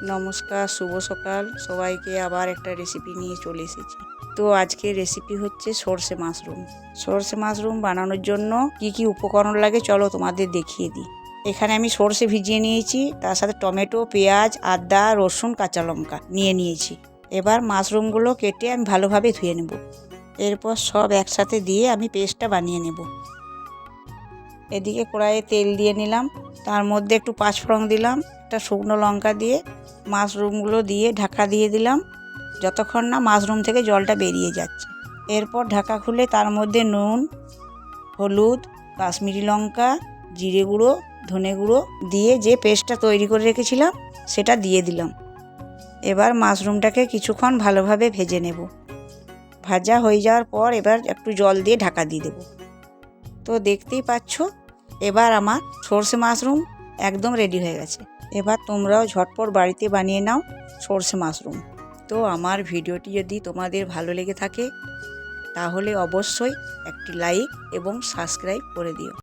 নমস্কার, শুভ সকাল সবাইকে। আবার একটা রেসিপি নিয়ে চলে এসেছি। তো আজকের রেসিপি হচ্ছে সর্ষে মাশরুম। সর্ষে মাশরুম বানানোর জন্য কি কি উপকরণ লাগে চলো তোমাদের দেখিয়ে দিই। এখানে আমি সর্ষে ভিজিয়ে নিয়েছি, তার সাথে টমেটো, পেঁয়াজ, আদা, রসুন, কাঁচা লঙ্কা নিয়েছি। এবার মাশরুমগুলো কেটে আমি ভালোভাবে ধুয়ে নেব। এরপর সব একসাথে দিয়ে আমি পেস্টটা বানিয়ে নেব। এদিকে কড়াইয়ে তেল দিয়ে নিলাম, তার মধ্যে একটু পাঁচফোড়ন দিলাম, একটা শুকনো লঙ্কা দিয়ে মাশরুমগুলো দিয়ে ঢাকা দিয়ে দিলাম যতক্ষণ না মাশরুম থেকে জলটা বেরিয়ে যাচ্ছে। এরপর ঢাকা খুলে তার মধ্যে নুন, হলুদ, কাশ্মীরি লঙ্কা, জিরে গুঁড়ো, ধনে গুঁড়ো দিয়ে যে পেস্টটা তৈরি করে রেখেছিলাম সেটা দিয়ে দিলাম। এবার মাশরুমটাকে কিছুক্ষণ ভালোভাবে ভেজে নেব। ভাজা হয়ে যাওয়ার পর এবার একটু জল দিয়ে ঢাকা দিয়ে দেব। তো দেখতেই পাচ্ছ এবার আমার সর্ষে মাশরুম একদম রেডি হয়ে গেছে। এবার তোমরাও ঝটপট বাড়িতে বানিয়ে নাও সর্ষে মাশরুম। তো আমার ভিডিওটি যদি তোমাদের ভালো লেগে থাকে তাহলে অবশ্যই একটি লাইক এবং সাবস্ক্রাইব করে দিও।